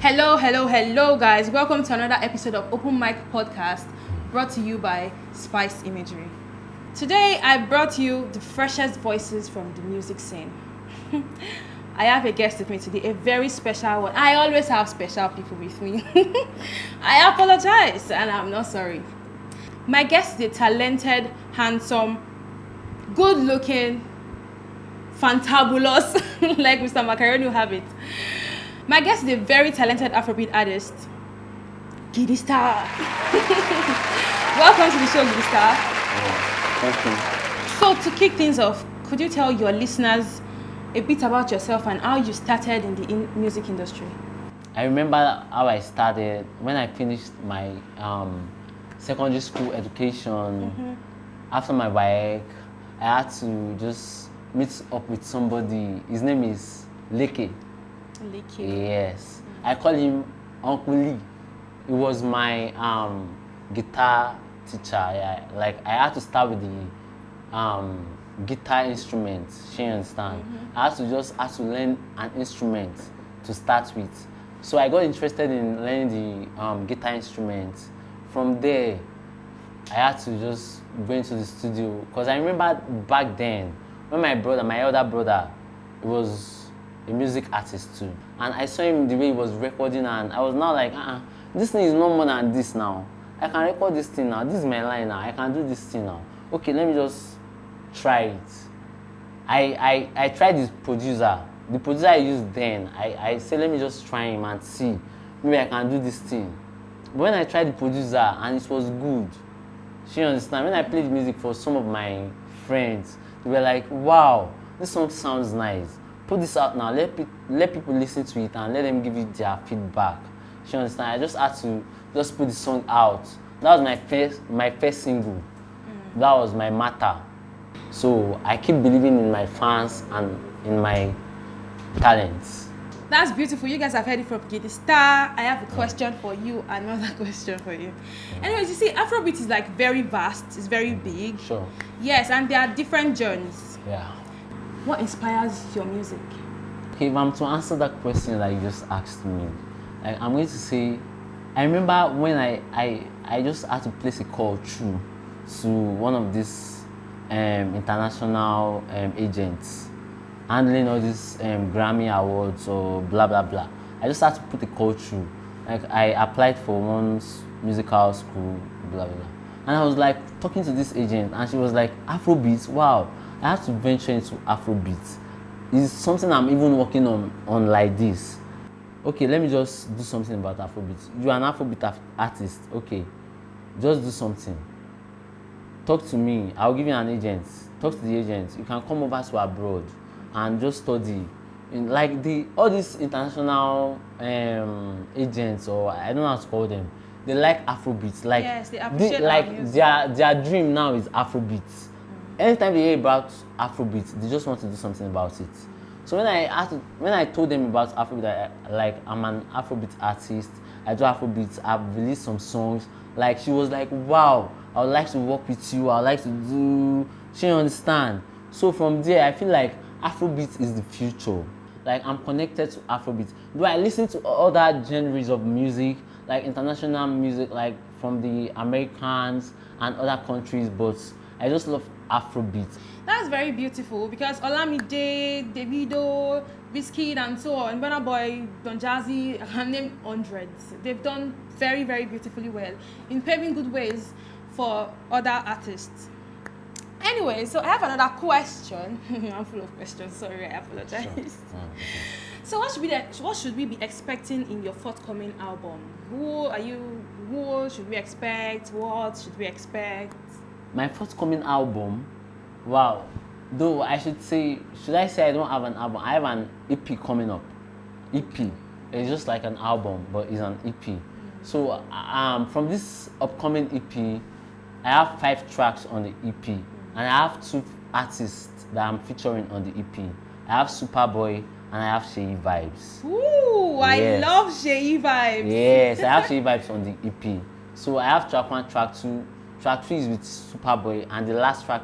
Hello, guys. Welcome to another episode of Open Mic Podcast brought to you by Spice Imagery. Today, I brought you the freshest voices from the music scene. I have a guest with me today, a very special one. I always have special people with me. I apologize, and I'm not sorry. My guest is a talented, handsome, good-looking, fantabulous, like Mr. Macaroni will have it. My guest is a very talented Afrobeat artist, Gidistar. Welcome to the show, Gidistar. Thank you. So to kick things off, could you tell your listeners a bit about yourself and how you started in the music industry? I remember how I started when I finished my secondary school education. After my WAEC, I had to just meet up with somebody. His name is Leke. Yes. I call him Uncle Lee. He was my guitar teacher. Yeah. Like I had to start with the guitar instrument. She understand. I had to learn an instrument to start with. So I got interested in learning the guitar instrument. From there, I had to just go into the studio because I remember back then when my elder brother, was a music artist too, and I saw him the way he was recording, and I was now like, this thing is no more than this now. I can record this thing now. This is my line now. I can do this thing now. Okay, let me just try it. I tried this producer. The producer I used then, I said let me just try him and see maybe I can do this thing. But when I tried the producer and it was good, she understand. When I played music for some of my friends, they were like, wow, this song sounds nice. Put this out now, let people listen to it and let them give you their feedback. You understand? I just had to just put the song out. That was my first single. That was my matter. So I keep believing in my fans and in my talents. That's beautiful. You guys have heard it from Gidistar. I have a question for you, another question for you. Anyways, you see, Afrobeat is like very vast. It's very big. Sure. Yes, and there are different genres. Yeah. What inspires your music? Okay, if I'm to answer that question that you just asked me, like, I'm going to say, I remember when I just had to place a call through to one of these international agents handling all these Grammy awards or blah blah blah. I just had to put a call through. Like I applied for one musical school, blah blah blah, and I was like talking to this agent, and she was like, Afrobeat, wow. I have to venture into Afrobeat. It's something I'm even working on like this. Okay, let me just do something about Afrobeat. You're an Afrobeat artist. Okay, just do something. Talk to me. I'll give you an agent. Talk to the agent. You can come over to abroad and just study. Like all these international agents, or I don't know how to call them. They like Afrobeat. Like yes, they appreciate our music. their dream now is Afrobeat. Anytime they hear about Afrobeat, they just want to do something about it. So when I told them about Afrobeat, I'm an Afrobeat artist, I do Afrobeat, I've released some songs. Like she was like, wow, I would like to work with you. I would like to do. She understand. So from there, I feel like Afrobeat is the future. Like I'm connected to Afrobeat. Do I listen to other genres of music, like international music, like from the Americans and other countries? But I just love Afrobeat. That's very beautiful because Olamide, Davido, Wizkid, and so on, Burna Boy, Don Jazzy, I can name hundreds. They've done very, very beautifully well in paving good ways for other artists. Anyway, so I have another question. I'm full of questions. Sorry, I apologize. Sure. So what should we be expecting in your forthcoming album? Who should we expect? What should we expect? My forthcoming album, wow. Though should I say I don't have an album? I have an EP coming up. EP. It's just like an album, but it's an EP. So from this upcoming EP, I have 5 tracks on the EP, and I have 2 artists that I'm featuring on the EP. I have Superboy and I have Sheyi Vibes. Ooh, yes. I love Sheyi Vibes. Yes, I have Sheyi Vibes on the EP. So I have track 1, track 2. Track 3 is with Superboy, and the last track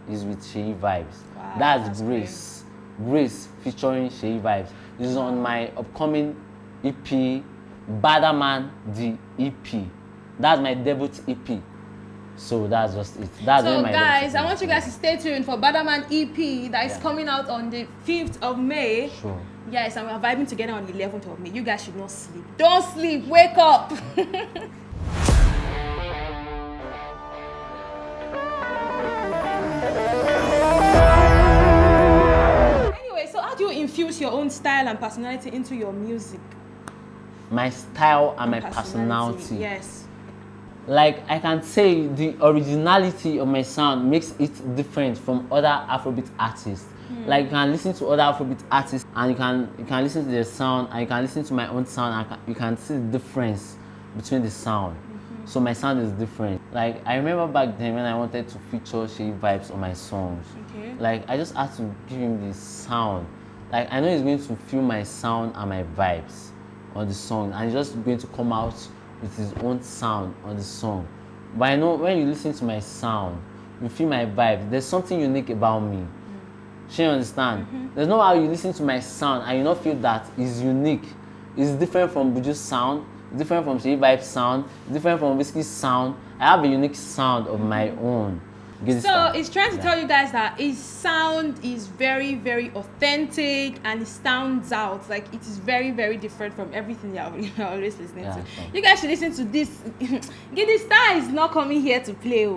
is with Sheyi Vibes. Wow, that's Grace featuring Sheyi Vibes. This is on my upcoming EP Badder Man the EP. That's my debut EP. So that's just it. That's So when my guys, debut I want you guys to stay tuned for Badderman EP that is Yeah. coming out on the 5th of May. Sure. Yes, and we're vibing together on the 11th of May. You guys should not sleep. Don't sleep. Wake up. Anyway, so how do you infuse your own style and personality into your music? My style and my personality. Yes. Like I can say the originality of my sound makes it different from other Afrobeat artists. Like you can listen to other Afrobeat artists and you can listen to their sound and you can listen to my own sound and you can see the difference between the sound. So my sound is different. Like I remember back then when I wanted to feature Shea Vibes on my songs. Okay. Like I just had to give him the sound. Like I know he's going to feel my sound and my vibes on the song and he's just going to come out with his own sound on the song. But I know when you listen to my sound, you feel my vibe. There's something unique about me. She understand? There's no how you listen to my sound and you not feel that it's unique. It's different from Buju's sound, it's different from Shea Vibe's sound, it's different from Whiskey's sound. I have a unique sound of my own. So it's trying to tell you guys that his sound is very, very authentic and it stands out. Like it is very, very different from everything you're always listening to. Sure. You guys should listen to this. Gidistar is not coming here to play.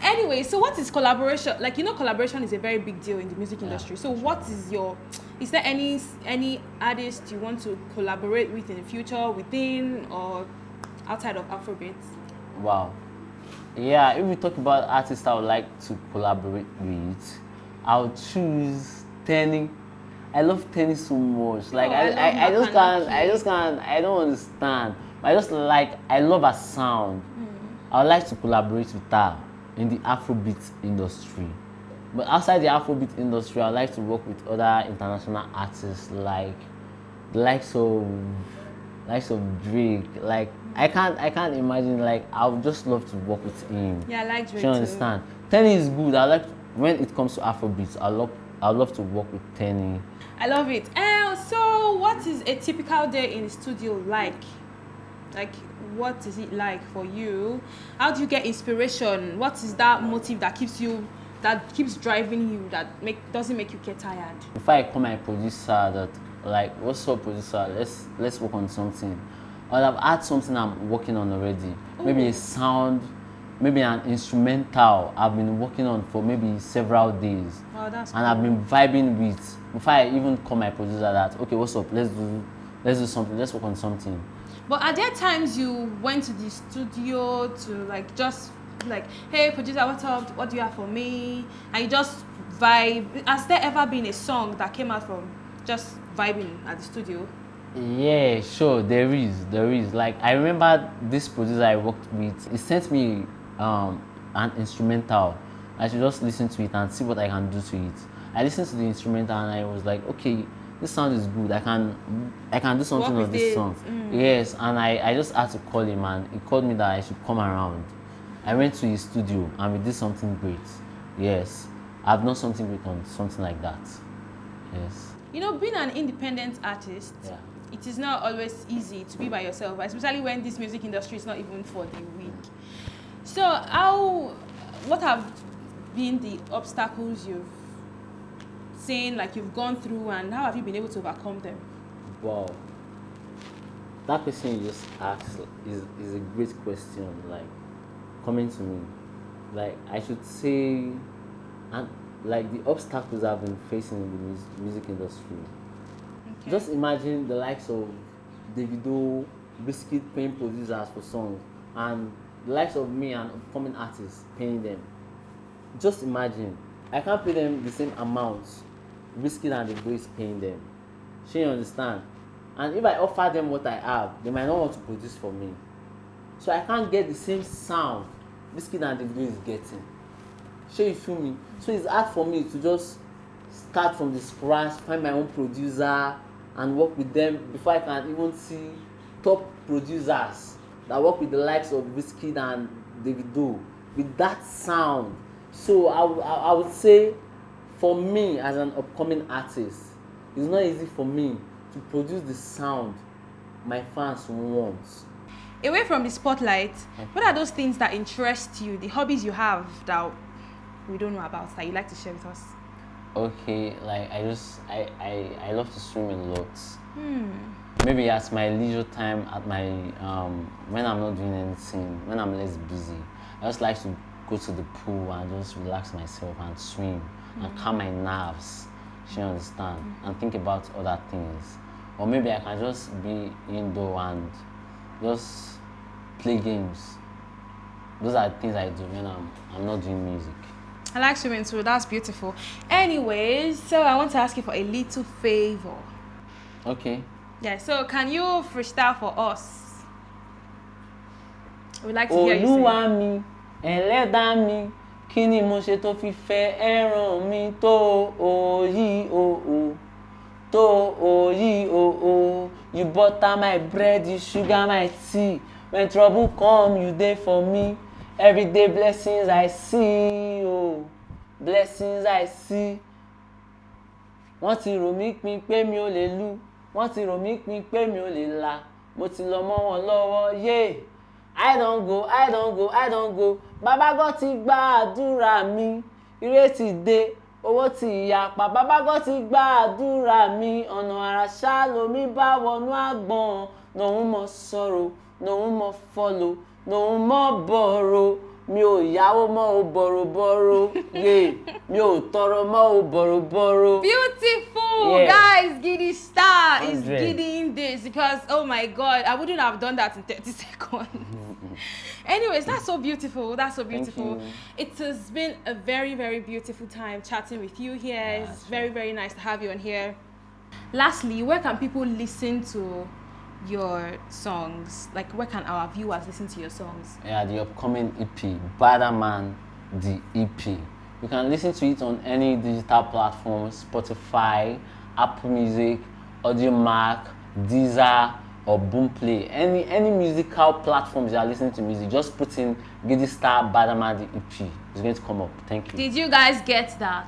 Anyway, so what is collaboration? Like collaboration is a very big deal in the music industry. So what is there any artist you want to collaborate with in the future, within or outside of Afrobeat? Wow. Yeah, if we talk about artists I would like to collaborate with, I would choose Tenny. I love Tenny so much. Like I don't understand. I love her sound. I would like to collaborate with her in the Afrobeat industry. But outside the Afrobeat industry, I would like to work with other international artists like the likes of Drake. Like I can't imagine. Like I would just love to work with him. Yeah, I like Drake You understand? Tenny is good. When it comes to Afrobeats, I love to work with Tenny. I love it. So what is a typical day in the studio like? Like what is it like for you? How do you get inspiration? What is that motive that keeps driving you, doesn't make you get tired? If I call my producer that like, what's up producer, let's work on something. Or I've had something I'm working on already. Ooh. Maybe a sound, maybe an instrumental I've been working on for maybe several days. Oh, that's and cool. I've been vibing with. Before I even call my producer that, okay, what's up, let's do something, let's work on something. But are there times you went to the studio to like just like, hey producer, what's up? What do you have for me? And you just vibe? Has there ever been a song that came out from just vibing at the studio? Yeah, sure, there is. Like I remember this producer I worked with, he sent me an instrumental. I should just listen to it and see what I can do to it. I listened to the instrumental and I was like, okay, this sound is good. I can do something with this song. Yes, and I just had to call him and he called me that I should come around. I went to his studio and we did something great. Yes, I've done something great on something like that. Yes. Being an independent artist, it is not always easy to be by yourself, especially when this music industry is not even for the weak. So what have been the obstacles you've seen, like you've gone through, and how have you been able to overcome them? Wow. That question you just asked is a great question, like coming to me. Like I should say, and like the obstacles I've been facing in the music industry. Okay. Just imagine the likes of Davido, Biscuit paying producers for songs, and the likes of me and upcoming artists paying them. Just imagine, I can't pay them the same amount Biscuit and Davido is paying them. She understand? And if I offer them what I have, they might not want to produce for me. So I can't get the same sound Biscuit and Davido is getting. Sure, you feel me? So it's hard for me to just start from the scratch, find my own producer and work with them before I can even see top producers that work with the likes of Wizkid and Davido with that sound. So I would say for me as an upcoming artist, it's not easy for me to produce the sound my fans want. Away from the spotlight, what are those things that interest you, the hobbies you have that we don't know about that you like to share with us? Okay, like I love to swim a lot. Maybe at my leisure time, at my when I'm not doing anything, when I'm less busy, I just like to go to the pool and just relax myself and swim and calm my nerves. You understand? And think about other things. Or maybe I can just be indoor and just play games. Those are the things I do when I'm not doing music. I like swimming too. That's beautiful. Anyways, so I want to ask you for a little favor. Okay. Yeah, so can you freestyle for us? We'd like to hear you sing. Olúwa mi, ẹlẹ́dàá mi, kí ni mo ṣe tó fi fẹ́ ẹran mi tó òyì o. Tó òyì o. You butter my bread, you sugar my tea. When trouble come, you there for me. Everyday blessings I see, oh, blessings I see. Wọ́n ti rò mí pin pé mi ò lè lù, wọ́n ti rò mí pin pé mi ò lè là, mo ti lọ mọ́ wọn lọ́wọ́, yeah. I don't go. Bàbá God ti gba àdúrà mi, ire ti dé, owó ti yapa. Bàbá God ti gba àdúrà mi, ọ̀nà àrà ṣá lomi bá wọnú àgbọ̀n. No more sorrow, no more follow, no more borrow. Mi ò yáwó mọ́ o borrow, yeah. Mi ò tọrọ mọ́ o borrow. Beautiful, yeah. Guys. Gidistar is 100. gidding this because oh my God, I wouldn't have done that in 30 seconds. Anyways, that's so beautiful. Thank you. It has been a very, very beautiful time chatting with you here. Yeah, it's very, very nice to have you on here. Lastly, where can people listen to your songs? Like, where can our viewers listen to your songs? Yeah, the upcoming EP, Badder Man, the EP. You can listen to it on any digital platform, Spotify, Apple Music, Audiomack, Deezer, or Boomplay. Any musical platforms you are listening to music, just put in Gidistar, Badder Man, the EP. It's going to come up. Thank you. Did you guys get that?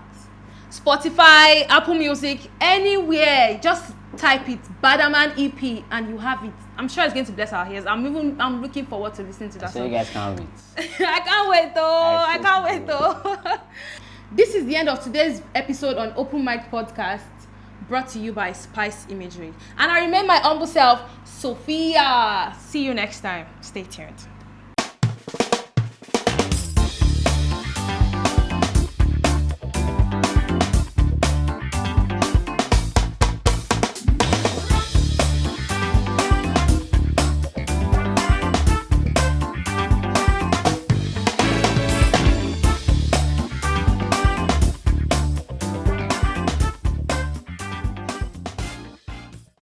Spotify, Apple Music, anywhere, just type it, Badder Man EP, and you have it. I'm sure it's going to bless our ears. I'm looking forward to listening to that So song. you guys can't wait. I can't wait though. This is the end of today's episode on Open Mic Podcast, brought to you by Spice Imagery. And I remain my humble self, Sophia. See you next time. Stay tuned.